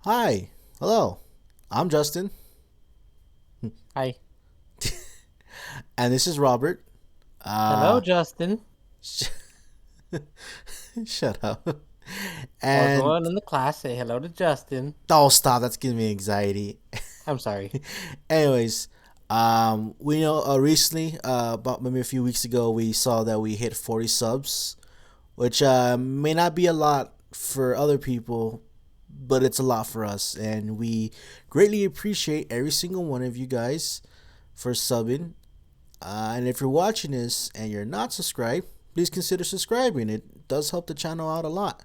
Hi. Hello. I'm Justin. Hi. And this is Robert. Hello, Uh, Justin. sh- Shut up. Or And everyone in the class, say hello to Justin. oh, stop. That's giving me anxiety. I'm sorry. Anyways, we know recently, about maybe a few weeks ago, we saw that we hit 40 subs, which may not be a lot for other people, but it's a lot for us. And we greatly appreciate every single one of you guys for subbing. And if you're watching this and you're not subscribed, please consider subscribing. It does help the channel out a lot.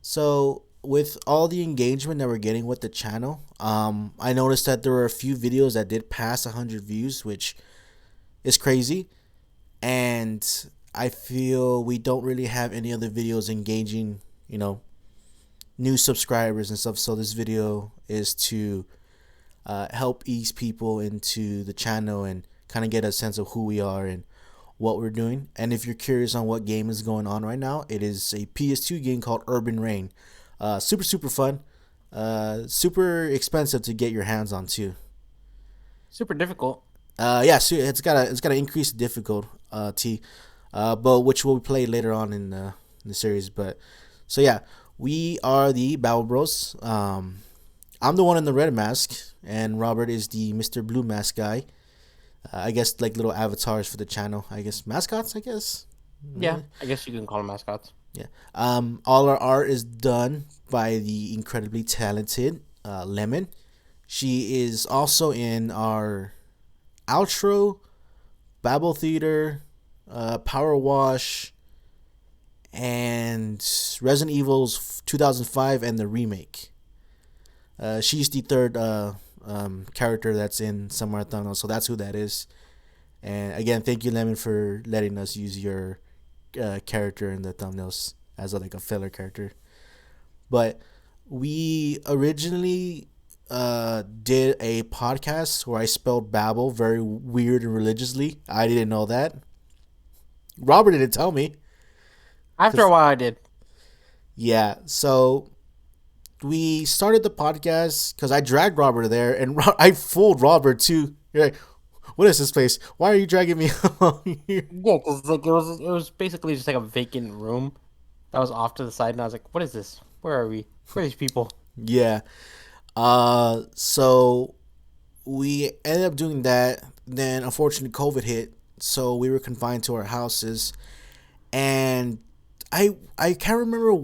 So, with all the engagement that we're getting with the channel, I noticed that there were a few videos that did pass 100 views, which is crazy. And I feel we don't really have any other videos engaging, new subscribers and stuff. So, this video is to help ease people into the channel and kind of get a sense of who we are and what we're doing. And if you're curious on what game is going on right now, it is a PS2 game called Urban Rain. Super fun. Super expensive to get your hands on too. Super difficult. Yeah, so it's got an increased difficulty, but which we'll play later on in the series. But so yeah, we are the Babble Bros. I'm the one in the red mask, and Robert is the Mr. Blue Mask guy. I guess like little avatars for the channel. I guess mascots. I guess. Yeah, I guess you can call them mascots. Yeah. All our art is done by the incredibly talented Lemon. She is also in our outro, Babble Theater, Power Wash, and Resident Evil's 2005 and the remake. She's the third character that's in Summer Thumbnail, so that's who that is. And again, thank you, Lemon, for letting us use your character in the thumbnails as like a filler character. But we originally did a podcast where I spelled Babel very weird and religiously. I didn't know that. Robert didn't tell me. After a Cause while, I did. yeah, so we started the podcast because I dragged Robert there, and I fooled Robert too. You're like, what is this place? Why are you dragging me along here? Yeah, because like it was basically just like a vacant room that was off to the side, and I was like, "What is this? Where are we? Where are these people?" Yeah. So we ended up doing that. Then unfortunately, COVID hit, so we were confined to our houses, and I can't remember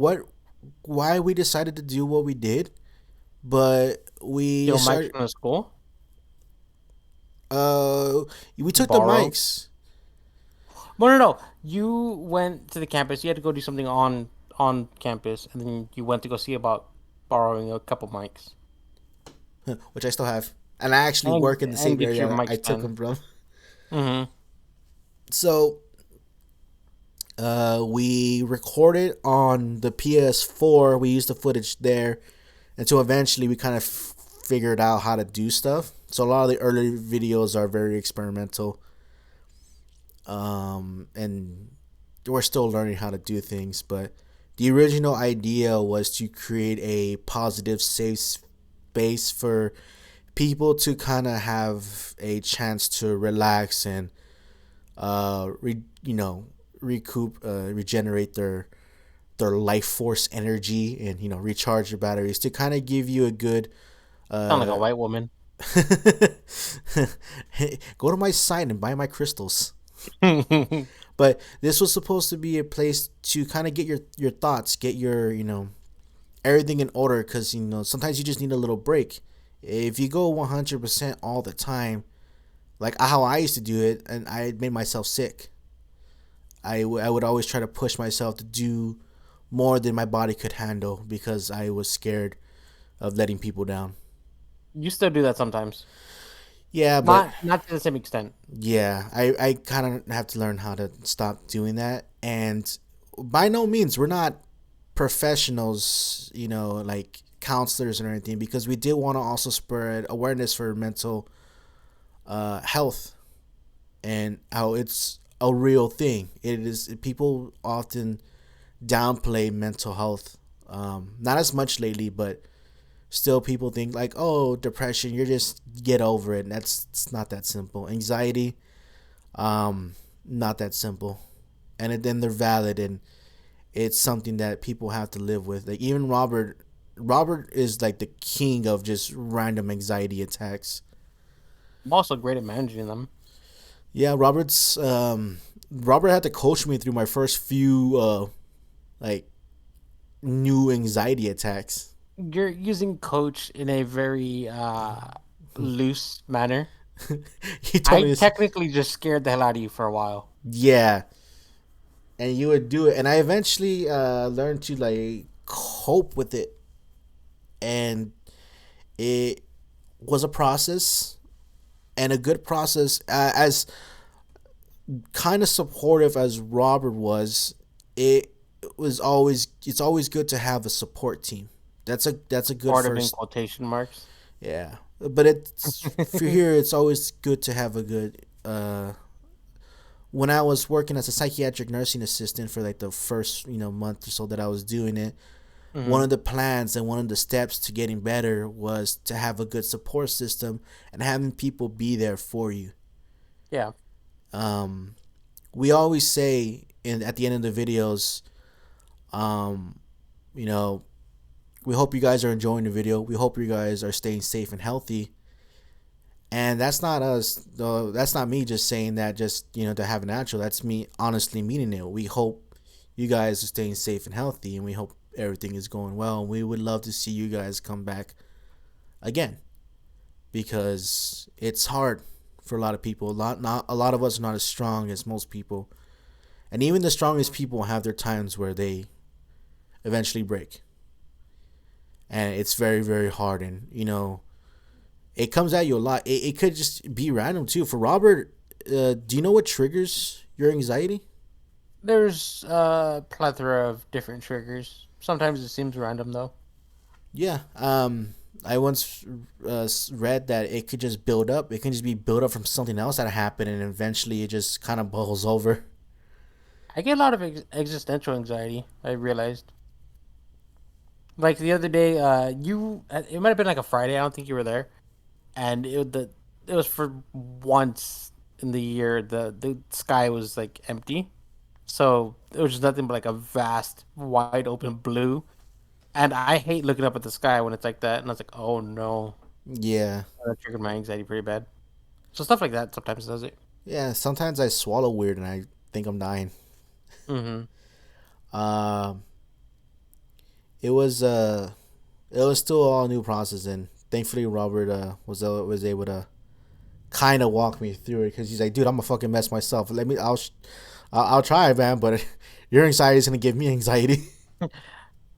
why we decided to do what we did, but we Steal mics started. from the school, Uh, we took the borrow. mics. No, no, no. You went to the campus. You had to go do something on campus, and then you went to go see about borrowing a couple mics Which I still have, and I actually and work in the and same get your area mic I took stand. them from. Mm-hmm. So, we recorded on the PS4. We used the footage there until eventually we kind of figured out how to do stuff. So a lot of the early videos are very experimental, and we're still learning how to do things. But the original idea was to create a positive, safe space for people to kind of have a chance to relax and recoup, regenerate their life force energy, and recharge your batteries to kind of give you a good Sound like a uh white woman. go to my site and buy my crystals. But this was supposed to be a place to kind of get your thoughts, get your everything in order, because sometimes you just need a little break. If you go 100% all the time, like how I used to do it, and I made myself sick. I would always try to push myself to do more than my body could handle because I was scared of letting people down. You still do that sometimes. Yeah, but Not to the same extent. yeah, I kind of have to learn how to stop doing that. And by no means, we're not professionals, like counselors or anything, because we did want to also spread awareness for mental health and how it's a real thing. It is, people often downplay mental health. Not as much lately, but Still, people think like, oh, depression, you're just get over it. And it's not that simple. Anxiety, not that simple. Then they're valid, and it's something that people have to live with. Like even Robert is like the king of just random anxiety attacks. I'm also great at managing them. Yeah, Robert had to coach me through my first few like new anxiety attacks. You're using coach in a very loose manner. He told I me this. technically just scared the hell out of you for a while. Yeah, and you would do it, and I eventually learned to like cope with it, and it was a process and a good process. As kind of supportive as Robert was, it it's always good to have a support team. That's a good Part of in first. quotation marks. Yeah, but it's for here. It's always good to have a good. When I was working as a psychiatric nursing assistant for like the first month or so that I was doing it, one Hmm. of the plans and one of the steps to getting better was to have a good support system and having people be there for you. Yeah. Um, we always say at the end of the videos, um, you know, we hope you guys are enjoying the video. We hope you guys are staying safe and healthy. And that's not us, though. That's not me just saying that just to have a natural. That's me honestly meaning it. We hope you guys are staying safe and healthy, and we hope everything is going well. And we would love to see you guys come back again because it's hard for a lot of people. A lot of us are not as strong as most people, and even the strongest people have their times where they eventually break, and it's very very hard. And it comes at you a lot. It could just be random too. For Robert, do you know what triggers your anxiety? There's a plethora of different triggers. Sometimes it seems random though. Yeah. I once read that it could just build up. It can just be built up from something else that happened, and eventually it just kind of bubbles over. I get a lot of existential anxiety. I realized. Like the other day, it might have been like a Friday. I don't think you were there, and it was for once in the year the sky was like empty, so it was just nothing but like a vast, wide open blue. And I hate looking up at the sky when it's like that. And I was like, oh no, Yeah. that triggered my anxiety pretty bad. So stuff like that sometimes does it. Yeah. Sometimes I swallow weird and I think I'm dying. Mm-hmm. Um, it was it was still all a new process, and thankfully Robert was able to kind of walk me through it because he's like, dude, I'm a fucking mess myself. I'll try, man, but your anxiety is gonna give me anxiety.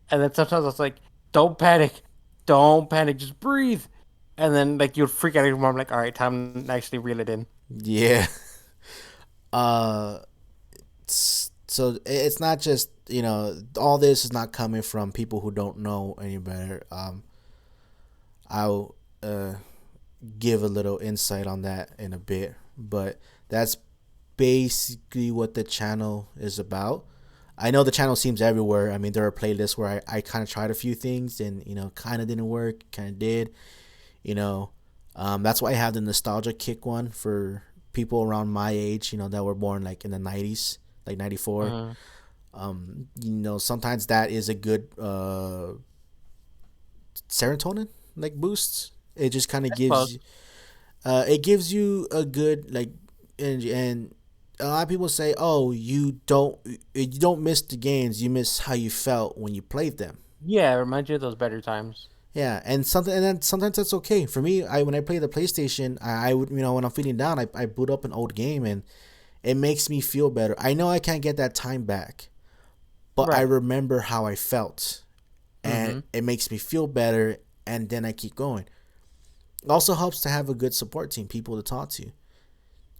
And then sometimes I was like, don't panic, don't panic, just breathe. And then like you'd freak out anymore. I'm like, all right, time to actually reel it in. Yeah. Uh, so it's not just all this is not coming from people who don't know any better. I'll give a little insight on that in a bit, but that's basically what the channel is about. I know the channel seems everywhere. I mean, there are playlists where I kind of tried a few things and kind of didn't work, kind of did. You know, that's why I have the nostalgia kick one for people around my age. That were born like in the '90s, like '94. Mm-hmm. Sometimes that is a good serotonin like boost. It just kind of I suppose. it gives you a good like and a lot of people say, "Oh, you don't miss the games. You miss how you felt when you played them." Yeah, it reminds you of those better times. Yeah, and then sometimes that's okay for me. When I play the PlayStation, I would when I'm feeling down, I boot up an old game and it makes me feel better. I know I can't get that time back, but I Right. remember how I felt, and Mm-hmm. it makes me feel better, and then I keep going. It also helps to have a good support team, people to talk to.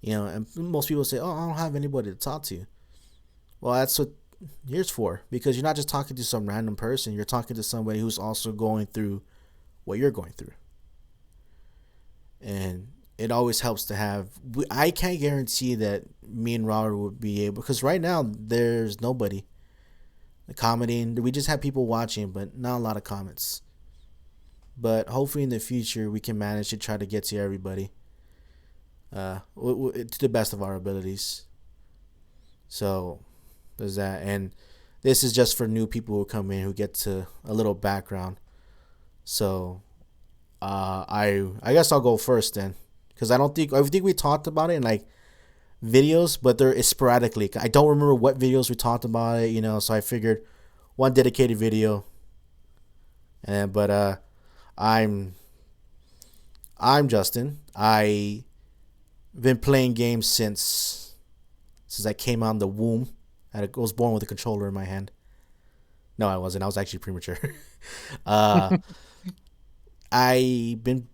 And most people say, "Oh, I don't have anybody to talk to." Well, that's what here's for, because you're not just talking to some random person. You're talking to somebody who's also going through what you're going through, and it always helps to have. I can't guarantee that me and Robert would be able, because right now there's nobody commenting. We just have people watching, but not a lot of comments. but hopefully in the future we can manage to try to get to everybody, to the best of our abilities. So there's that, and this is just for new people who come in who get to a little background. So I guess I'll go first then, because I think we talked about it in like videos, but they're sporadically. I don't remember what videos we talked about it, so I figured one dedicated video. And but I'm I'm Justin. I've been playing games since I came out of the womb. I was born with a controller in my hand. No, I wasn't. I was actually premature. uh, I've been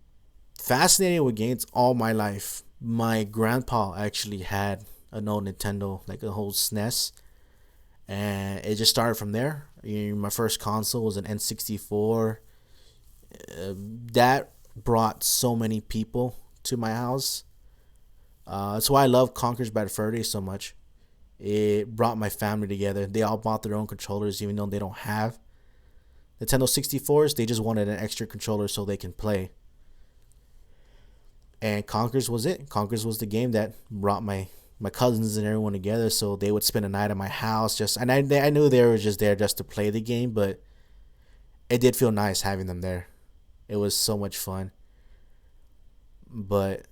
fascinated with games all my life. My grandpa actually had an old Nintendo, like a whole SNES, and it just started from there. My first console was an N64. That brought so many people to my house. That's why I love Conker's Bad Fur Day so much. It brought my family together. They all bought their own controllers, even though they don't have Nintendo 64s. They just wanted an extra controller so they can play. And Conkers was it. Conkers was the game that brought my cousins and everyone together, so they would spend a night at my house. I knew they were just there just to play the game, but it did feel nice having them there. It was so much fun. But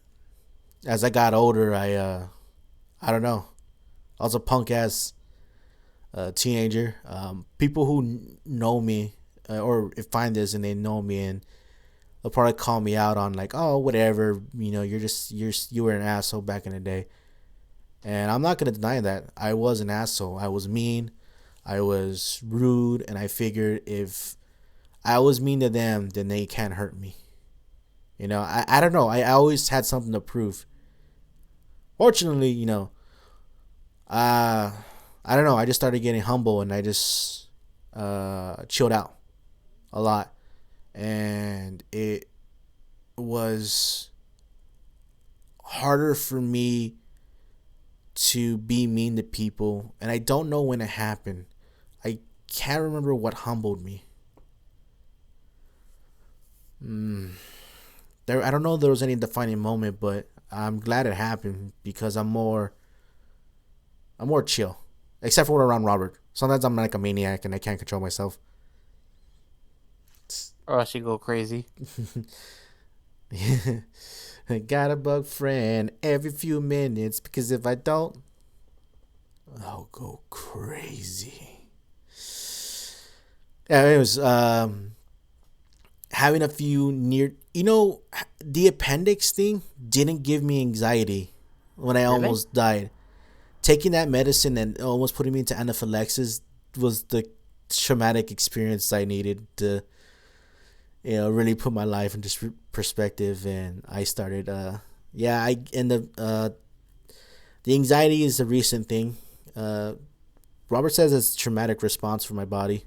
as I got older, I don't know. I was a punk ass teenager. People who know me or find this and they know me, and they'll probably call me out on like, oh, whatever. You were an asshole back in the day, and I'm not gonna deny that I was an asshole. I was mean, I was rude, and I figured if I was mean to them, then they can't hurt me. I don't know. I always had something to prove. Fortunately, uh, I don't know. I just started getting humble and I just chilled out a lot. And it was harder for me to be mean to people. And I don't know when it happened. I can't remember what humbled me. I don't know if there was any defining moment, but I'm glad it happened because I'm more chill, except for around Robert. Sometimes I'm like a maniac and I can't control myself. Or else you go crazy. I got a bug friend every few minutes because if I don't, I'll go crazy. Yeah, it was having a few near. The appendix thing didn't give me anxiety when I Really? almost died. Taking that medicine and almost putting me into anaphylaxis was the traumatic experience I needed to, really put my life into perspective. And I started, yeah, I and the anxiety is a recent thing. Uh, Robert says it's a traumatic response for my body.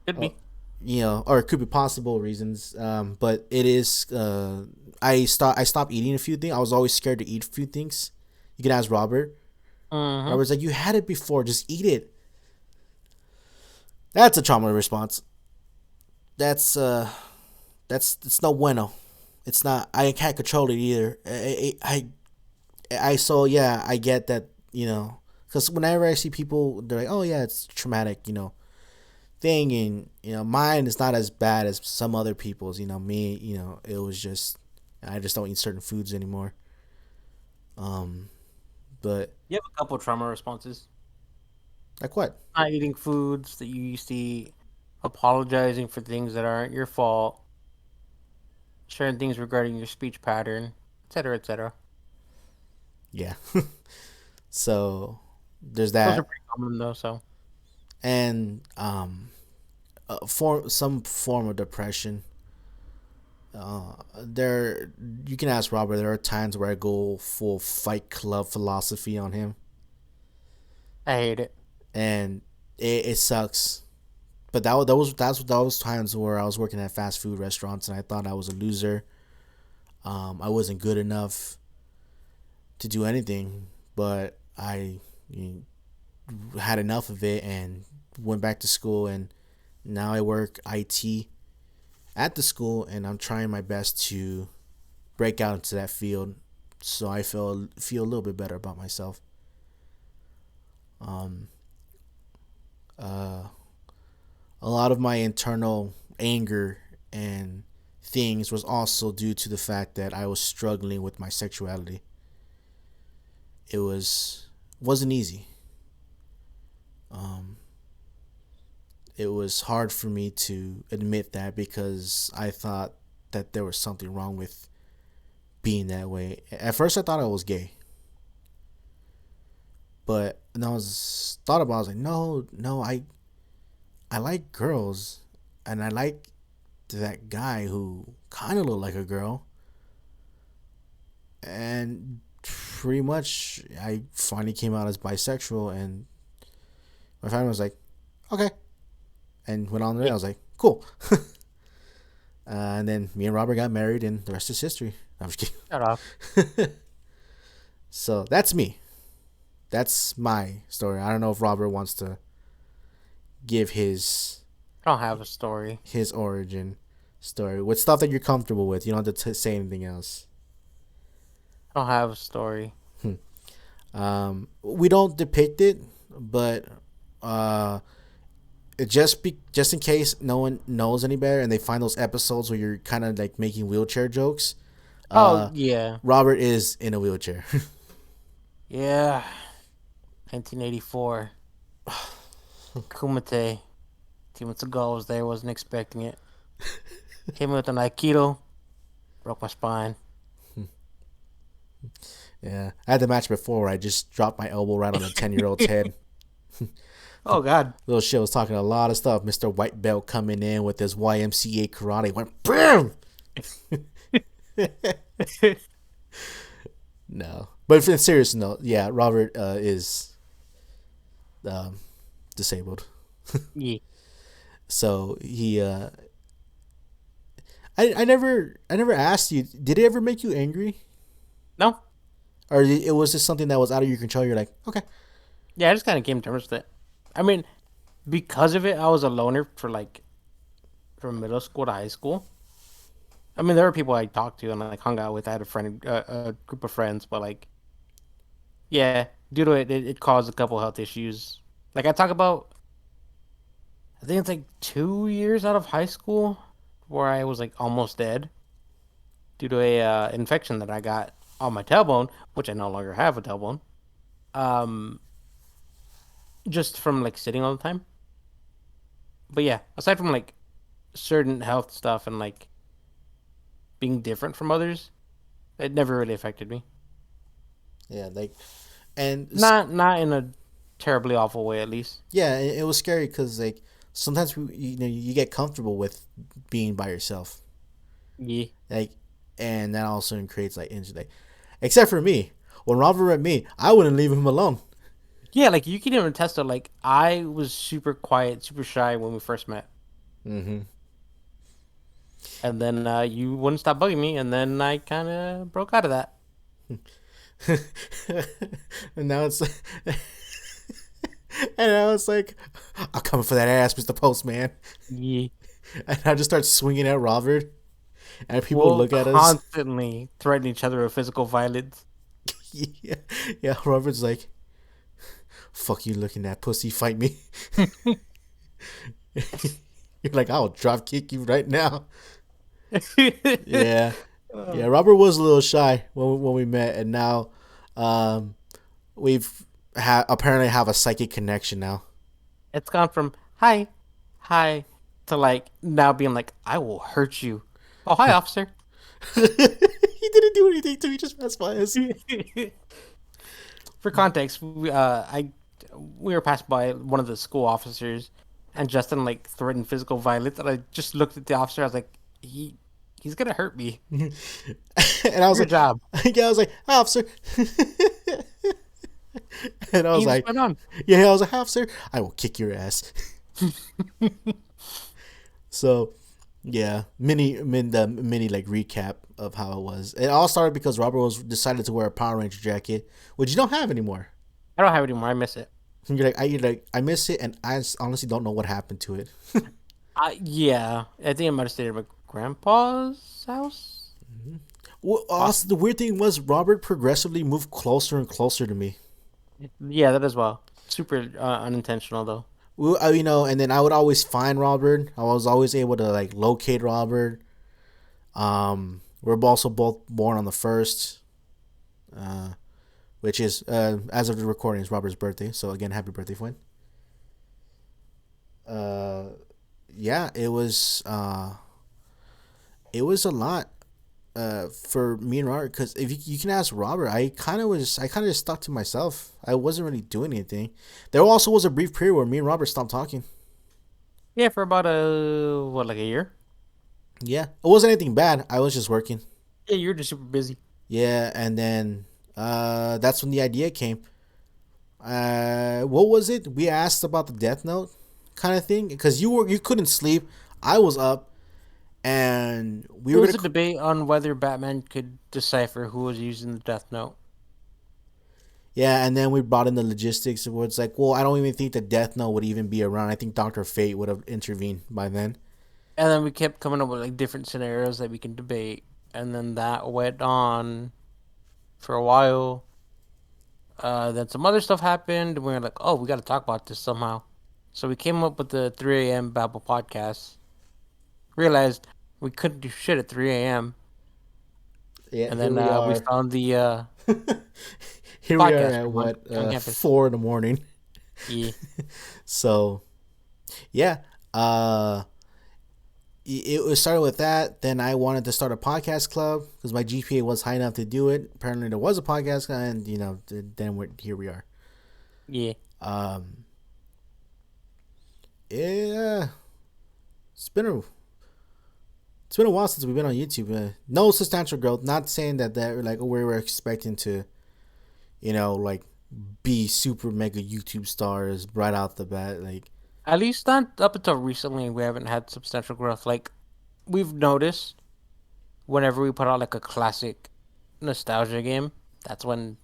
Could Uh, be. or it could be possible reasons. But it is. I stopped eating a few things. I was always scared to eat a few things. You can ask Robert. Mm-hmm. Robert's like, you had it before, just eat it. That's a trauma response. That's it's no bueno. It's not. I can't control it either. So yeah, I get that. Because whenever I see people, they're like, oh yeah, it's traumatic. Thing, and mine is not as bad as some other people's. Me. It was just I just don't eat certain foods anymore. But You have a couple trauma responses. like what? Not eating foods that you used to eat, apologizing for things that aren't your fault, sharing things regarding your speech pattern, etc., etc. Yeah. So there's Those are that, pretty common though. So and some form of depression. There, you can ask Robert. There are times where I go full Fight Club philosophy on him, I hate it. and it sucks. But that was times where I was working at fast food restaurants and I thought I was a loser. I wasn't good enough to do anything, but I had enough of it and went back to school, and now I work IT at the school, and I'm trying my best to break out into that field, so I feel a little bit better about myself. Um, uh, a lot of my internal anger and things was also due to the fact that I was struggling with my sexuality. Wasn't easy. Um, it was hard for me to admit that because I thought that there was something wrong with being that way. At first, I thought I was gay, but when I was thought about, it, I was like, no, I like girls, and I like that guy who kind of looked like a girl, and pretty much I finally came out as bisexual, and my family was like, okay, and went on there. I was like, cool. And then me and Robert got married, and the rest is history. I'm just Shut up. kidding. So that's me. That's my story. I don't know if Robert wants to give I don't have a story. his origin story with stuff that you're comfortable with. You don't have to say anything else. I don't have a story. We don't depict it, but just in case no one knows any better, and they find those episodes where you're kind of like making wheelchair jokes. Oh yeah, Robert is in a wheelchair. yeah. 1984. Kumite. 2 months ago, I was there. Wasn't expecting it. Hit me with an Aikido. Broke my spine. Yeah, I had the match before where I just dropped my elbow right on a 10-year-old's head. Oh God. Little shit was talking a lot of stuff. Mr. White Belt coming in with his YMCA karate went boom. No, but in serious note, yeah, Robert is disabled. Yeah. So he, I never asked you. Did it ever make you angry, No. or it was just something that was out of your control? You're like, okay, Yeah, I just kind of came to terms with it. I mean, because of it, I was a loner for like from middle school to high school. I mean, there were people I talked to and like hung out with. I had a group of friends, but like, yeah, due to it caused a couple health issues. Like I talk about, I think it's like 2 years out of high school where I was like almost dead due to a infection that I got on my tailbone, which I no longer have a tailbone. Um, just from like sitting all the time. But yeah, aside from like certain health stuff and like being different from others, it never really affected me. yeah, like, and Not in a terribly awful way, at least. yeah, it was scary because like sometimes you get comfortable with being by yourself, Yeah. like, and that also creates like like, except for me, when Robert met me, I wouldn't leave him alone. Yeah, like you can even test it. Like I was super quiet, super shy when we first met, Mm-hmm. and then you wouldn't stop bugging me, and then I kind of broke out of that. And now it's and I was like, I'm coming for that ass, Mr. Postman. Yeah. And I just start swinging at Robert, and people We'll look at us. constantly threaten each other with physical violence. Yeah, yeah. Robert's like, "Fuck you, looking at pussy, fight me." You're like, I'll drop kick you right now. Yeah, yeah. Robert was a little shy when we met, and now, um, we've apparently have a psychic connection now. It's gone from hi, hi to like now being like, I will hurt you. Oh, hi, officer. He didn't do anything to me; just passed by us. For context, we were passed by one of the school officers, and Justin like threatened physical violence, and I just looked at the officer. I was like, he's gonna hurt me. And I was Good like, job. yeah, I was like, "Hi, officer." And I was He just like, went on. yeah, I was like, "Officer, I will kick your ass." So, yeah, mini like recap of how it was. It all started because Robert was decided to wear a Power Ranger jacket, which you don't have anymore. I don't have it anymore. I miss it. And you're like, I miss it, and I honestly don't know what happened to it. Yeah, I think I might have stayed at grandpa's house. Well, also, the Possibly. weird thing was Robert progressively moved closer and closer to me. Yeah, that as well. Super unintentional though. And then I would always find Robert. I was always able to like locate Robert. We're also both born on the first, uh, which is as of the recording is Robert's birthday. So again, happy birthday, Fuen. Uh, yeah, it was a lot for me and Robert because if you can ask Robert, I kind of just stuck to myself. I wasn't really doing anything. There also was a brief period where me and Robert stopped talking. Yeah, for about a what, like a year? Yeah, it wasn't anything bad. I was just working. Yeah, you're just super busy. Yeah, and then that's when the idea came. What was it? We asked about the Death Note kind of thing because you couldn't sleep. I was up, and we It were was gonna. a debate on whether Batman could decipher who was using the Death Note. Yeah, and then we brought in the logistics where it's like, well, I don't even think the Death Note would even be around. I think Doctor Fate would have intervened by then. And then we kept coming up with like different scenarios that we can debate. And then that went on for a while. Then some other stuff happened, and we were like, "Oh, we got to talk about this somehow." So we came up with the 3 a.m. Babble podcast. Realized we couldn't do shit at 3 a.m. Yeah, And here then we we are. found the Here we are podcast at room on, what on campus. 4 in the morning. Yeah, So yeah, uh, it was started with that. Then I wanted to start a podcast club because my GPA was high enough to do it. Apparently, there was a podcast, club, and then here we are. yeah. Um, yeah, it's been a it's been a while since we've been on YouTube. No substantial growth. Not saying that like we were expecting to, like be super mega YouTube stars right out the bat. Like, At least not up until recently, we haven't had substantial growth. Like we've noticed, whenever we put out like a classic nostalgia game, that's when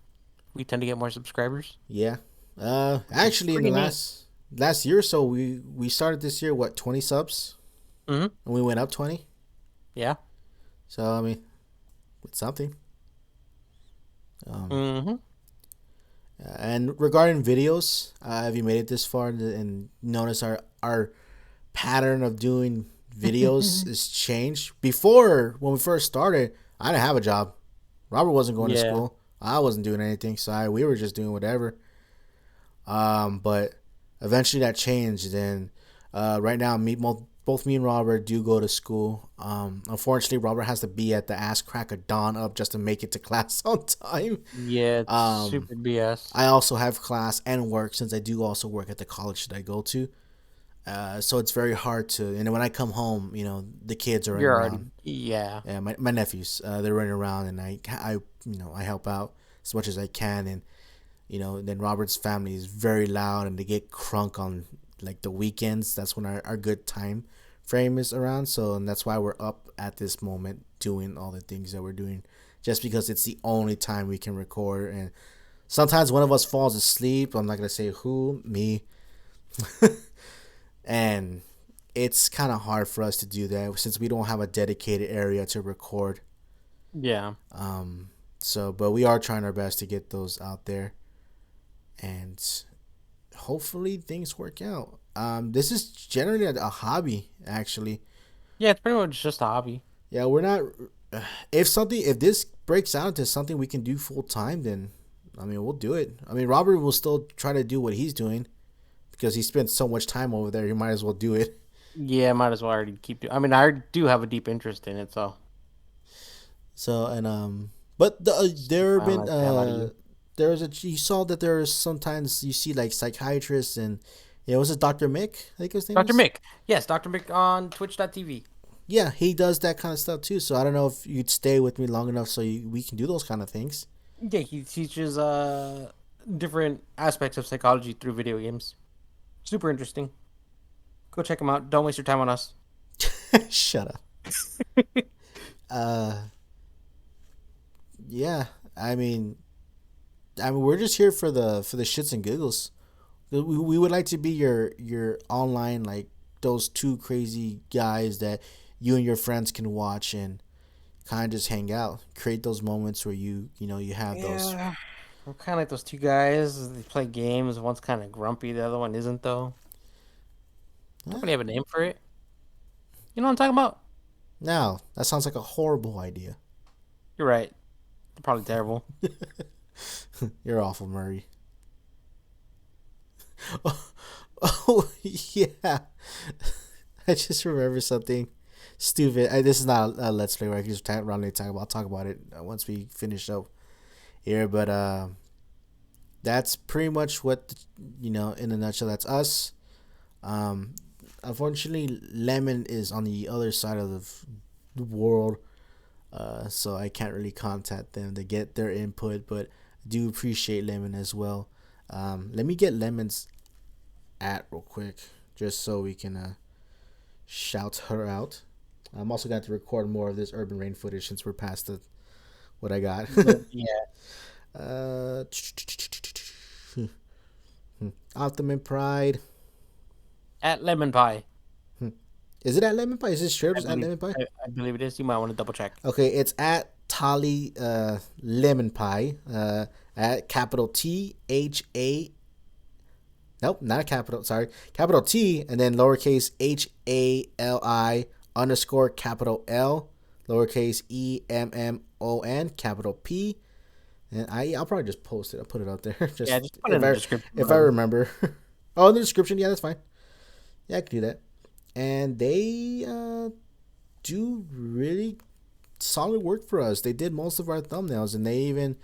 we tend to get more subscribers, yeah. which is Actually, in the pretty neat. last year or so, we started this year what 20 subs, Mm-hmm. and we went up 20. Yeah. So I mean, it's something. Um, Mm-hmm. and regarding videos, have you made it this far and notice our pattern of doing videos is changed? Before, when we first started, I didn't have a job. Robert wasn't going to Yeah. school. I wasn't doing anything, so we were just doing whatever. But eventually that changed. And right now, both me and Robert do go to school. Unfortunately, Robert has to be at the ass crack of dawn up just to make it to class on time. Yeah, it's Um, super BS. I also have class and work since I do also work at the college that I go to. So it's very hard to. And when I come home, the kids are running You're around. already, yeah. Yeah, my nephews, they're running around, and I help out as much as I can, and then Robert's family is very loud, and they get crunk on like the weekends. That's when our good time frame is around. So, and that's why we're up at this moment doing all the things that we're doing, just because it's the only time we can record. And sometimes one of us falls asleep. I'm not gonna say who, me, and it's kind of hard for us to do that since we don't have a dedicated area to record. Yeah. But we are trying our best to get those out there, and hopefully things work out. This is generally a hobby, actually. Yeah, it's pretty much just a hobby. Yeah, we're not. If this breaks out into something we can do full time, then I mean we'll do it. I mean Robert will still try to do what he's doing because he spent so much time over there. He might as well do it. Yeah, might as well already keep doing. I mean, I already do have a deep interest in it, so So but there have been finalize the hell out of you. there's a you saw that there's sometimes you see like psychiatrists and was it Dr. Mick? I think his name Dr. is. Mick. Yes, Dr. Mick on twitch.tv. Yeah, he does that kind of stuff too. So I don't know if you'd stay with me long enough so we can do those kind of things. Yeah, he teaches different aspects of psychology through video games. Super interesting. Go check him out. Don't waste your time on us. Shut up. Uh, yeah. I mean, we're just here for the shits and giggles. We would like to be your online like those two crazy guys that you and your friends can watch and kind of just hang out, create those moments where you have those. Yeah, I'm kind of like those two guys. They play games. One's kind of grumpy. The other one isn't, though. Don't Yeah. really have a name for it. You know what I'm talking about? Now that sounds like a horrible idea. You're right. They're probably terrible. You're awful, Murray. Oh yeah, I just remember something stupid. This is not a let's play where I can just randomly talk about. I'll talk about it once we finish up here. But that's pretty much what in a nutshell. That's us. Um, Unfortunately, Lemon is on the other side of the world, so I can't really contact them to get their input. But I do appreciate Lemon as well. Let me get Lemon's at real quick, just so we can shout her out. I'm also going to record more of this urban rain footage since we're past what I got. Yeah. uh, Optimum Pride. At Lemon Pie. Is it at Lemon Pie? Is it straight up I just at believe Lemon Pie? I believe it is. You might want to double check. Okay, it's at Tali Lemon Pie. At capital THA. Nope, not a capital. Sorry, capital T and then lowercase HALI underscore capital L lowercase EMMON capital P. And I'll probably just post it. I'll put it out there. Yeah, just put it in the description. If I remember. Oh, in the description. Yeah, that's fine. Yeah, I can do that. And they do really solid work for us. They did most of our thumbnails, and they even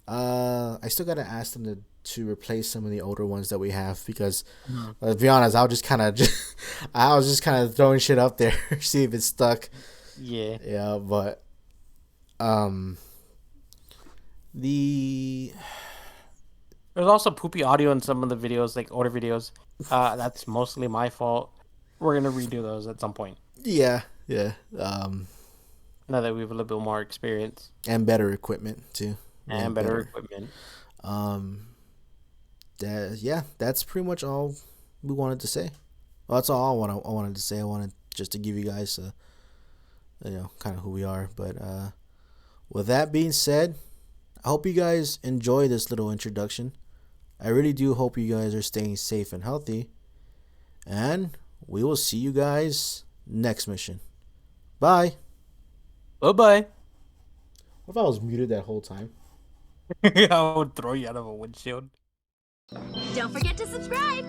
I still gotta ask them to replace some of the older ones that we have because to be honest, I was just kind of throwing shit up there, see if it stuck. Yeah. Yeah, but the There's also poopy audio in some of the videos, like older videos. That's mostly my fault. We're gonna redo those at some point. yeah Now that we have a little bit more experience and better equipment too. Yeah, and better equipment. That's pretty much all we wanted to say. Well, that's all I wanted to say. I wanted just to give you guys kind of who we are. But with that being said, I hope you guys enjoy this little introduction. I really do hope you guys are staying safe and healthy. And we will see you guys next mission. Bye. Bye-bye. What if I was muted that whole time? I would throw you out of a windshield. Don't forget to subscribe.